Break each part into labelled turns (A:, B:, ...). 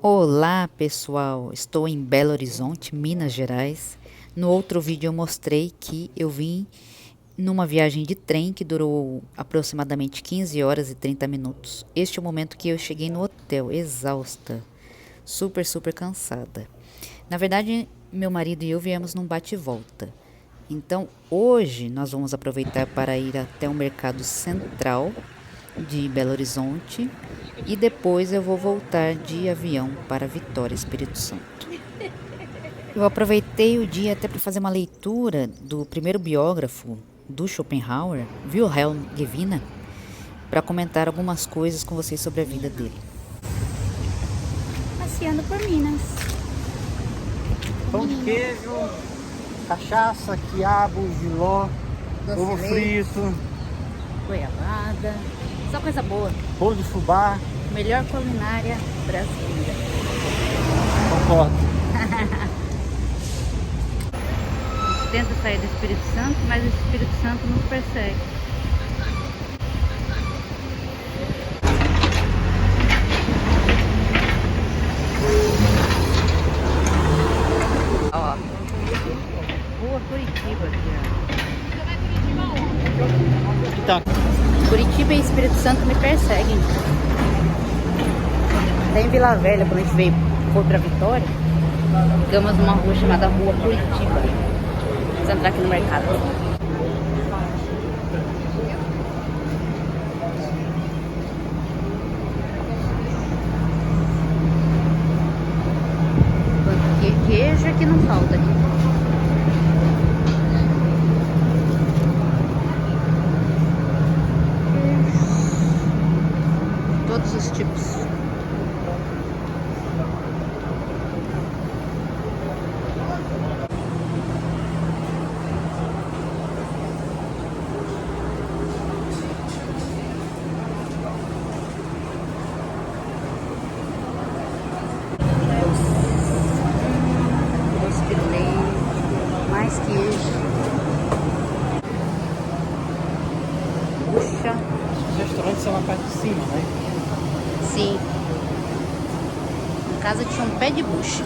A: Olá pessoal, estou em Belo Horizonte, Minas Gerais. No outro vídeo eu mostrei que eu vim numa viagem de trem que durou aproximadamente 15 horas e 30 minutos. Este é o momento que eu cheguei no hotel, exausta, super cansada. Na verdade, meu marido e eu viemos num bate e volta. Então hoje nós vamos aproveitar para ir até o Mercado Central de Belo Horizonte e depois eu vou voltar de avião para Vitória, Espírito Santo. Eu aproveitei o dia até para fazer uma leitura do primeiro biógrafo do Schopenhauer, Wilhelm Gewinner, para comentar algumas coisas com vocês sobre a vida dele.
B: Passeando por Minas.
C: Pão de queijo, cachaça, quiabo, jiló,
B: Doce
C: ovo
B: de leite.
C: frito,
B: Goiabada, só coisa boa.
C: bolo de fubá.
B: Melhor culinária brasileira.
C: Concordo.
B: A gente tenta sair do Espírito Santo, mas o Espírito Santo nos persegue. Ó, Rua Curitiba aqui,
C: Então,
B: ó. Curitiba e Espírito Santo me perseguem. Até em Vila Velha, quando a gente foi pra Vitória, ficamos numa rua chamada Rua Curitiba. Vamos entrar aqui no mercado. Porque queijo é que não falta aqui. Todos os tipos. Doce de leite, mais queijo. Puxa,
C: os restaurantes são na parte de cima, né?
B: sim. Em casa tinha um pé de bucha.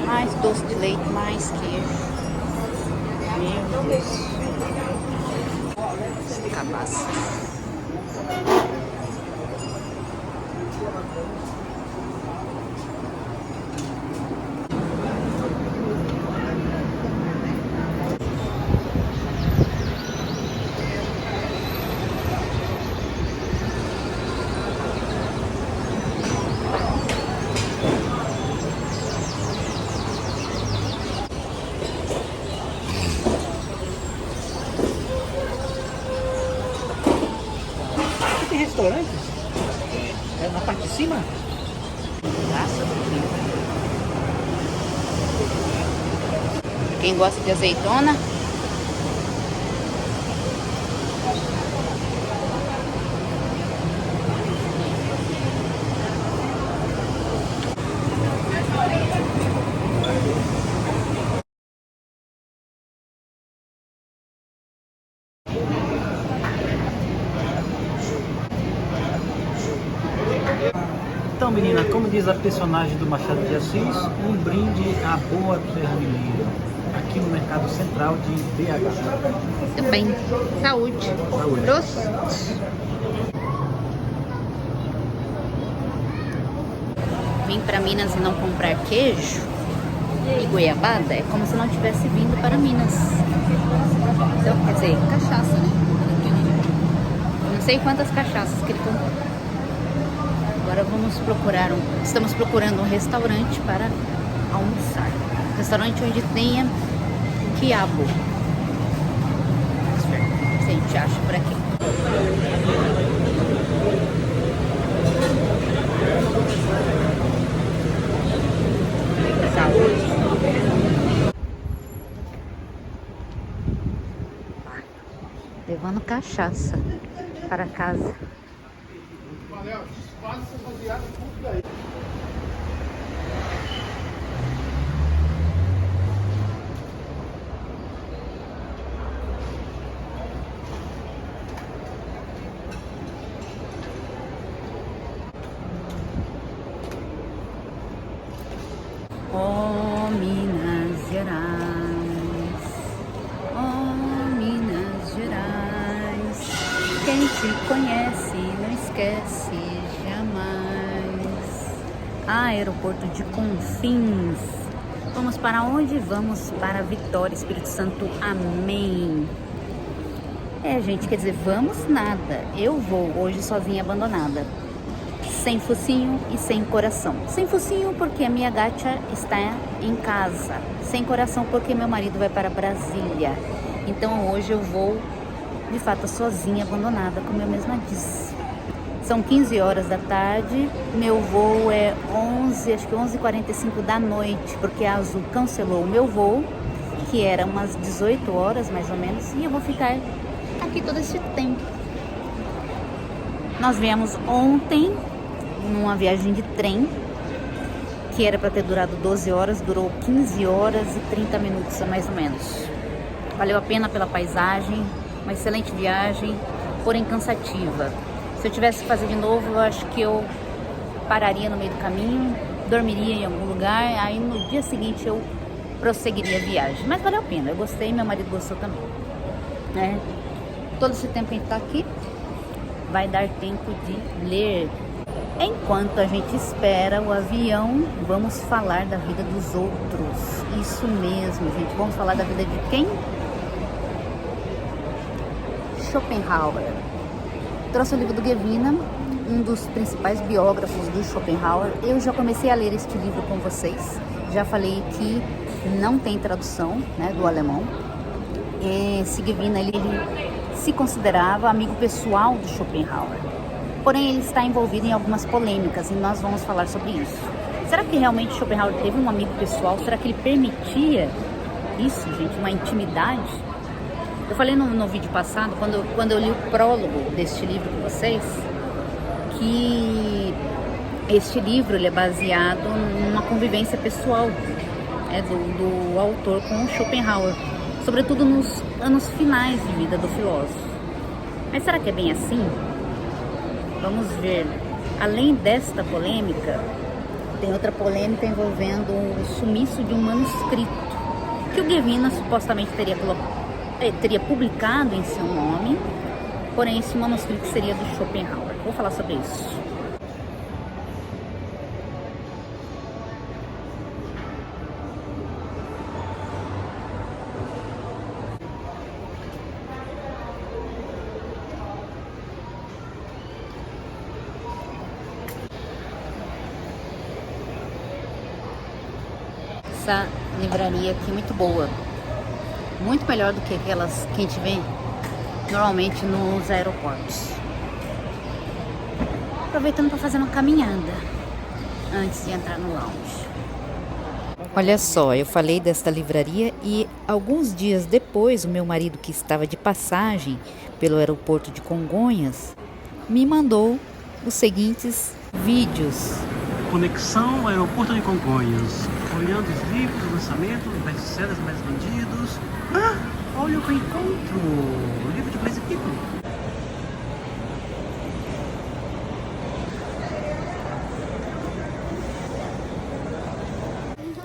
B: Mais doce de leite, mais queijo. Meu Deus. Cabaça.
C: Aqui tem restaurante? É na parte de cima?
B: Graças a Deus. Quem gosta de azeitona,
C: Então, menina, como diz a personagem do Machado de Assis, um brinde à boa terra mineira, aqui no Mercado Central de BH.
B: também. Saúde.
C: Saúde.
B: Prost. Vim para Minas e não comprar queijo e goiabada é como se não tivesse vindo para Minas. Então, quer dizer, cachaça, né? Não sei quantas cachaças que ele comprou. Agora estamos procurando um restaurante para almoçar. Um restaurante onde tenha quiabo. Vamos ver se a gente acha por aqui. Saúde. Levando cachaça para casa. Quem te conhece não esquece jamais. Aeroporto de Confins. Vamos para onde? Vamos para Vitória, Espírito Santo. Amém. Gente, quer dizer, vamos nada. Eu vou hoje sozinha, abandonada. Sem focinho e sem coração. Sem focinho porque a minha gata está em casa. Sem coração porque meu marido vai para Brasília. Então hoje eu vou, de fato, sozinha, abandonada, como eu mesma disse. São 15 horas da tarde. Meu voo é 11h45 da noite, porque a Azul cancelou o meu voo, que era umas 18 horas mais ou menos, e eu vou ficar aqui todo esse tempo. Nós viemos ontem numa viagem de trem, que era para ter durado 12 horas, durou 15 horas e 30 minutos, mais ou menos. Valeu a pena pela paisagem, uma excelente viagem, porém cansativa. Se eu tivesse que fazer de novo, eu acho que eu pararia no meio do caminho, dormiria em algum lugar, aí no dia seguinte eu prosseguiria a viagem. Mas valeu a pena, eu gostei, meu marido gostou também. Todo esse tempo que a gente tá aqui, vai dar tempo de ler. Enquanto a gente espera o avião, vamos falar da vida dos outros. Isso mesmo, gente. Vamos falar da vida de quem? Schopenhauer. Trouxe o livro do Gevina, um dos principais biógrafos do Schopenhauer. Eu já comecei a ler este livro com vocês. Já falei que não tem tradução, do alemão. Esse Gevina, ele se considerava amigo pessoal do Schopenhauer. Porém, ele está envolvido em algumas polêmicas e nós vamos falar sobre isso. Será que realmente Schopenhauer teve um amigo pessoal? Será que ele permitia isso, gente? Uma intimidade? Eu falei no vídeo passado, quando eu li o prólogo deste livro com vocês, que este livro ele é baseado numa convivência pessoal do autor com o Schopenhauer, sobretudo nos anos finais de vida do filósofo. Mas será que é bem assim? Vamos ver. Além desta polêmica, tem outra polêmica envolvendo o sumiço de um manuscrito que o Gevina supostamente teria publicado em seu nome, porém esse manuscrito seria do Schopenhauer. Vou falar sobre isso. Essa livraria aqui é muito boa, muito melhor do que aquelas que a gente vê normalmente nos aeroportos. Aproveitando para fazer uma caminhada antes de entrar no lounge.
A: Olha só, eu falei desta livraria e alguns dias depois o meu marido, que estava de passagem pelo aeroporto de Congonhas, me mandou os seguintes vídeos.
C: Conexão Aeroporto de Congonhas. Olhando os livros, lançamentos, best-sellers mais vendidos. Olha o que eu encontro! O livro de Blaise Pico.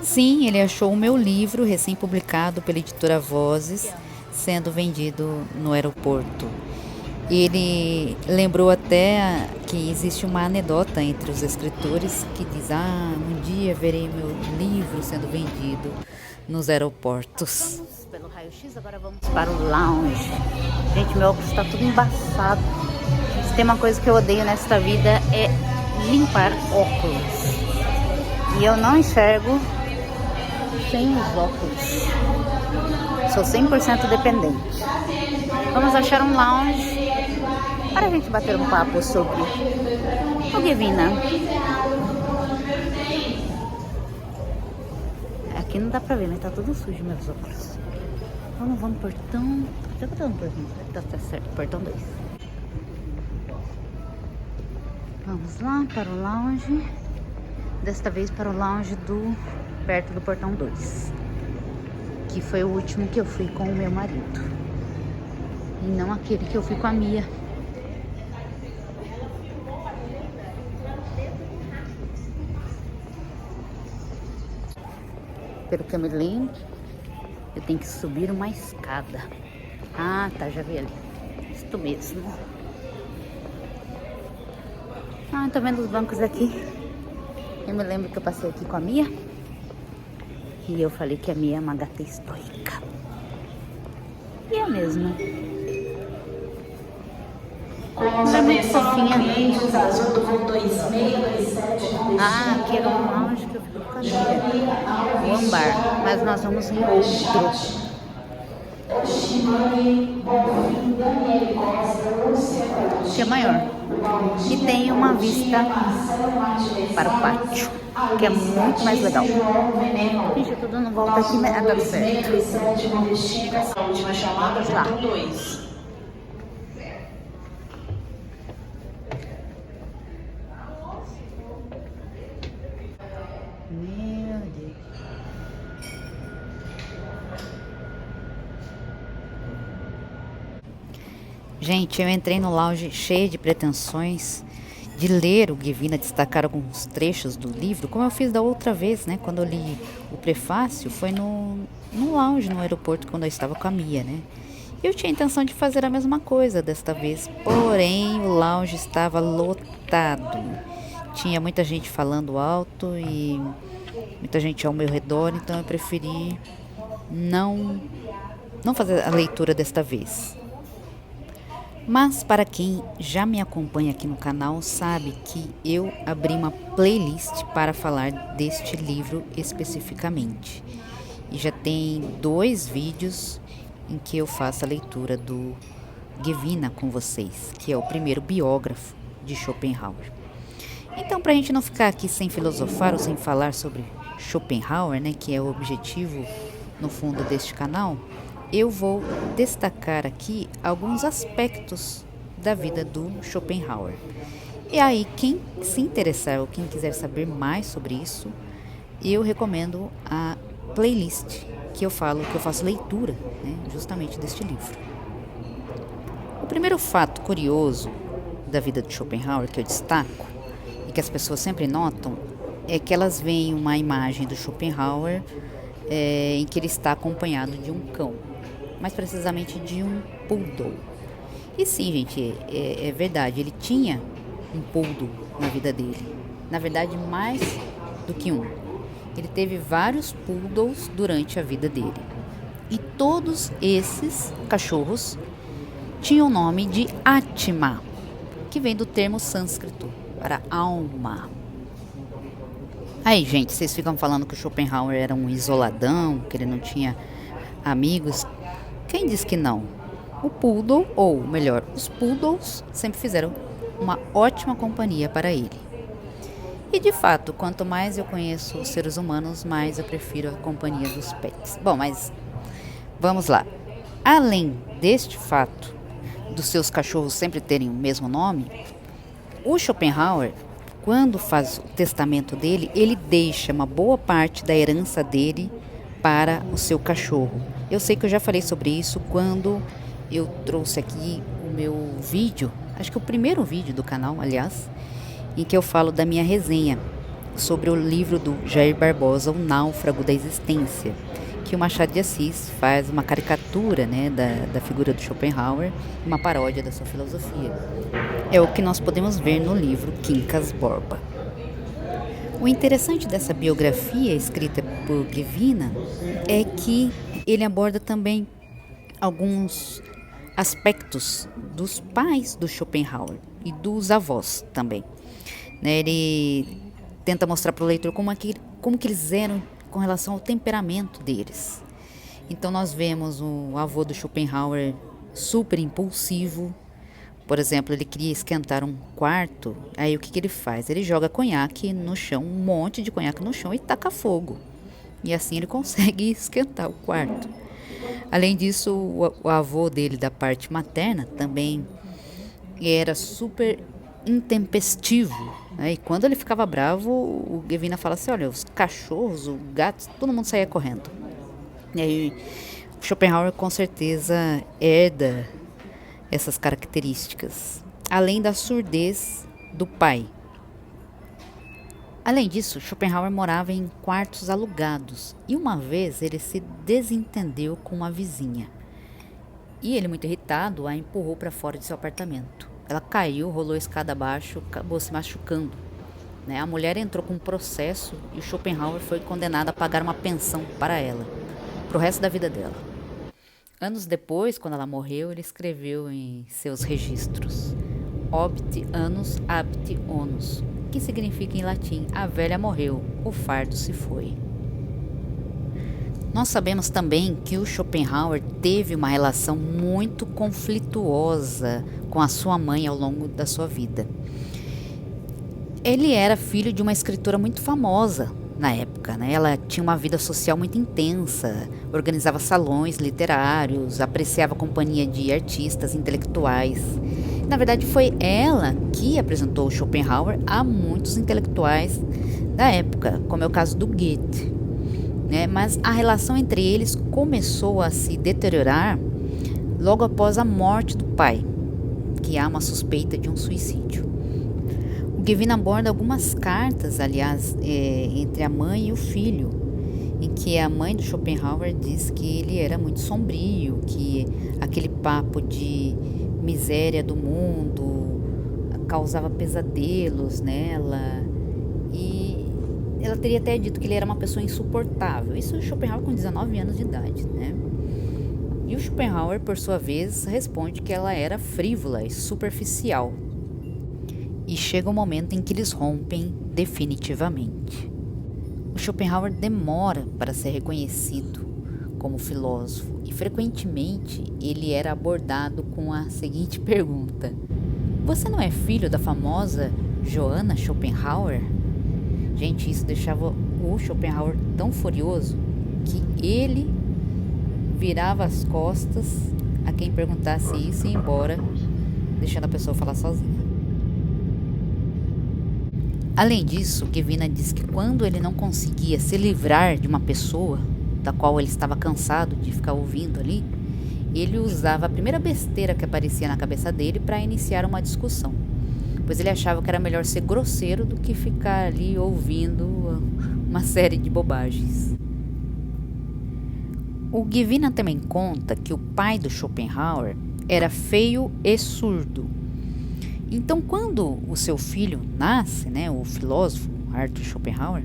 A: Sim, ele achou o meu livro, recém-publicado pela editora Vozes, sendo vendido no aeroporto. Ele lembrou até que existe uma anedota entre os escritores que diz: um dia verei meu livro sendo vendido nos aeroportos.
B: Vamos pelo raio-x, agora vamos para o lounge. Gente, meu óculos está tudo embaçado. Se tem uma coisa que eu odeio nesta vida é limpar óculos. E eu não enxergo sem os óculos. Sou 100% dependente. Vamos achar um lounge para a gente bater um papo sobre o Gevina. Aqui não dá pra ver, mas tá tudo sujo meus óculos. Vamos portão. Deixa eu botar um portão. Tá certo, portão 2. Vamos lá para o lounge. Desta vez para o lounge perto do portão 2. Que foi o último que eu fui com o meu marido. E não aquele que eu fui com a Mia. Pelo que eu me lembro, eu tenho que subir uma escada. Ah, tá, já vi ali. Isto mesmo. Ah, tô vendo os bancos aqui. Eu me lembro que eu passei aqui com a Mia. E eu falei que a Mia é uma gata estoica. E é mesmo. Ela é muito fofinha. Ah, aqui era um lounge que eu fico com a Mia. O Ambar. Mas nós vamos em outro. Que é maior. E tem uma vista para o pátio, que é muito mais legal. Gente, eu tô dando volta aqui, mas dá certo.
D: Última chamada
B: Tá.
D: por 2.
B: Meu Deus.
A: Gente, eu entrei no lounge cheia de pretensões de ler o Givina, destacar alguns trechos do livro, como eu fiz da outra vez, né? Quando eu li o prefácio, foi no lounge, no aeroporto, quando eu estava com a Mia, né? Eu tinha a intenção de fazer a mesma coisa desta vez, porém o lounge estava lotado. Tinha muita gente falando alto e muita gente ao meu redor, então eu preferi não fazer a leitura desta vez. Mas para quem já me acompanha aqui no canal sabe que eu abri uma playlist para falar deste livro especificamente. E já tem 2 vídeos em que eu faço a leitura do Givina com vocês, que é o primeiro biógrafo de Schopenhauer. Então, para a gente não ficar aqui sem filosofar ou sem falar sobre Schopenhauer, né, que é o objetivo no fundo deste canal, eu vou destacar aqui alguns aspectos da vida do Schopenhauer. E aí, quem se interessar ou quem quiser saber mais sobre isso, eu recomendo a playlist que eu faço leitura, né, justamente deste livro. O primeiro fato curioso da vida de Schopenhauer que eu destaco e que as pessoas sempre notam é que elas veem uma imagem do Schopenhauer em que ele está acompanhado de um cão, mais precisamente de um poodle. E sim, gente, é verdade, ele tinha um poodle na vida dele. Na verdade, mais do que um. Ele teve vários poodles durante a vida dele. E todos esses cachorros tinham o nome de Atma, que vem do termo sânscrito para alma. Aí, gente, vocês ficam falando que o Schopenhauer era um isoladão, que ele não tinha amigos. Quem diz que não? O poodle, ou melhor, os poodles sempre fizeram uma ótima companhia para ele. E de fato, quanto mais eu conheço os seres humanos, mais eu prefiro a companhia dos pets. Bom, mas vamos lá. Além deste fato dos seus cachorros sempre terem o mesmo nome, o Schopenhauer, quando faz o testamento dele, ele deixa uma boa parte da herança dele para o seu cachorro. Eu sei que eu já falei sobre isso quando eu trouxe aqui o meu vídeo, acho que o primeiro vídeo do canal, aliás, em que eu falo da minha resenha sobre o livro do Jair Barbosa, O Náufrago da Existência, que o Machado de Assis faz uma caricatura, né, da figura do Schopenhauer, uma paródia da sua filosofia. É o que nós podemos ver no livro Quincas Borba. O interessante dessa biografia escrita por Givina é que ele aborda também alguns aspectos dos pais do Schopenhauer e dos avós também. Né, ele tenta mostrar para o leitor como que eles eram com relação ao temperamento deles. Então nós vemos o avô do Schopenhauer super impulsivo. Por exemplo, ele queria esquentar um quarto, aí o que ele faz? Ele joga conhaque no chão, um monte de conhaque no chão e taca fogo. E assim ele consegue esquentar o quarto. Além disso, o avô dele da parte materna também era super intempestivo, né? E quando ele ficava bravo, o Givina fala assim, olha, os cachorros, os gatos, todo mundo saía correndo. E aí Schopenhauer com certeza herda essas características, além da surdez do pai. Além disso, Schopenhauer morava em quartos alugados e uma vez ele se desentendeu com uma vizinha. E ele, muito irritado, a empurrou para fora de seu apartamento. Ela caiu, rolou a escada abaixo, acabou se machucando, né? A mulher entrou com um processo e o Schopenhauer foi condenado a pagar uma pensão para ela, pro resto da vida dela. Anos depois, quando ela morreu, ele escreveu em seus registros: Obit annus abit onus, que significa em latim: a velha morreu, o fardo se foi. Nós sabemos também que o Schopenhauer teve uma relação muito conflituosa com a sua mãe ao longo da sua vida. Ele era filho de uma escritora muito famosa na época, né? Ela tinha uma vida social muito intensa, organizava salões literários, apreciava a companhia de artistas intelectuais. Na verdade, foi ela que apresentou o Schopenhauer a muitos intelectuais da época, como é o caso do Goethe, né? Mas a relação entre eles começou a se deteriorar logo após a morte do pai, que há uma suspeita de um suicídio. O Gevin aborda algumas cartas, aliás, entre a mãe e o filho, em que a mãe do Schopenhauer diz que ele era muito sombrio, que aquele papo de miséria do mundo causava pesadelos nela, e ela teria até dito que ele era uma pessoa insuportável. Isso o Schopenhauer com 19 anos de idade, né? E o Schopenhauer, por sua vez, responde que ela era frívola e superficial. E chega o momento em que eles rompem definitivamente. O Schopenhauer demora para ser reconhecido como filósofo e frequentemente ele era abordado com a seguinte pergunta: você não é filho da famosa Johanna Schopenhauer? Gente, isso deixava o Schopenhauer tão furioso que ele virava as costas a quem perguntasse isso e ia embora, deixando a pessoa falar sozinha. Além disso, Gevin diz que quando ele não conseguia se livrar de uma pessoa da qual ele estava cansado de ficar ouvindo ali, ele usava a primeira besteira que aparecia na cabeça dele para iniciar uma discussão, pois ele achava que era melhor ser grosseiro do que ficar ali ouvindo uma série de bobagens. O Gevin também conta que o pai do Schopenhauer era feio e surdo. Então, quando o seu filho nasce, né, o filósofo Arthur Schopenhauer,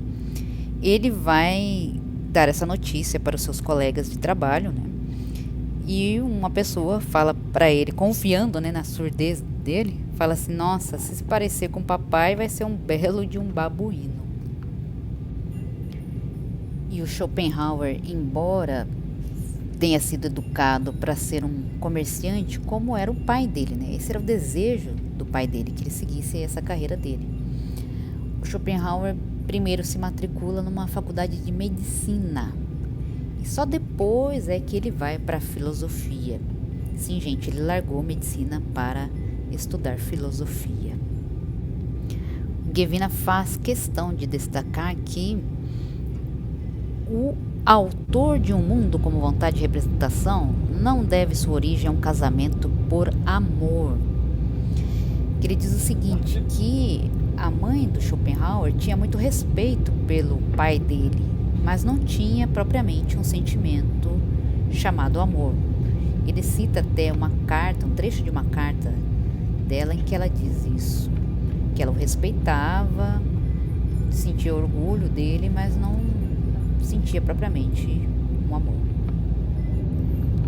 A: ele vai dar essa notícia para os seus colegas de trabalho, né, e uma pessoa fala para ele, confiando, né, na surdez dele, fala assim: nossa, se parecer com o papai vai ser um belo de um babuíno. E o Schopenhauer, embora tenha sido educado para ser um comerciante, como era o pai dele, né? Esse era o desejo do pai dele, que ele seguisse essa carreira dele. O Schopenhauer primeiro se matricula numa faculdade de medicina e só depois é que ele vai para a filosofia. Sim, gente, ele largou medicina para estudar filosofia. Gevin faz questão de destacar que o autor de Um Mundo como Vontade de Representação não deve sua origem a um casamento por amor. Ele diz o seguinte, que a mãe do Schopenhauer tinha muito respeito pelo pai dele, mas não tinha propriamente um sentimento chamado amor. Ele cita até uma carta, um trecho de uma carta dela em que ela diz isso, que ela o respeitava, sentia orgulho dele, mas não sentia propriamente um amor.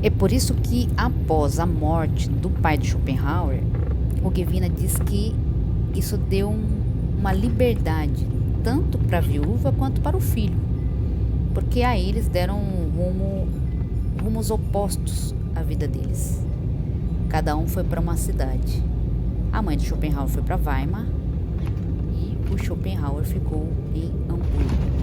A: É por isso que, após a morte do pai de Schopenhauer, o Gevin diz que isso deu uma liberdade tanto para a viúva quanto para o filho, porque aí eles deram rumos opostos à vida deles. Cada um foi para uma cidade. A mãe de Schopenhauer foi para Weimar e o Schopenhauer ficou em Hamburgo.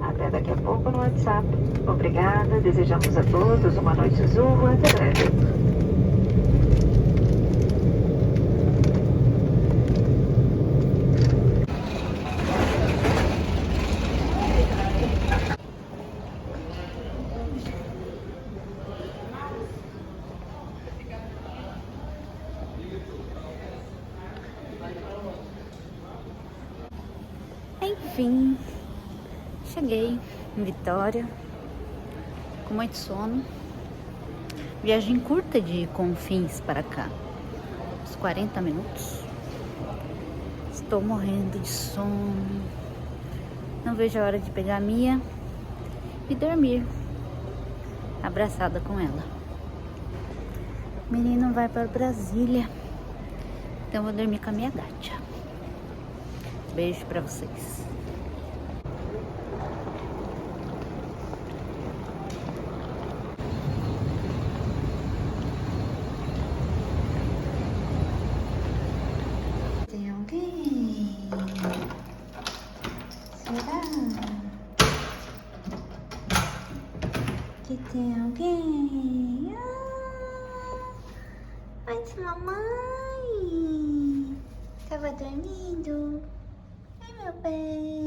E: Até daqui a pouco no WhatsApp. Obrigada, desejamos a todos uma noite azul. Até breve.
B: Enfim, cheguei em Vitória, com muito sono, Viagem curta de Confins para cá. Uns 40 minutos. Estou morrendo de sono. Não vejo a hora de pegar a Mia e dormir abraçada com ela. O menino vai para Brasília. Então eu vou dormir com a minha gata. Beijo pra vocês. Tem alguém? Será que tem alguém? Mas mamãe tava dormindo. Ai, meu bem.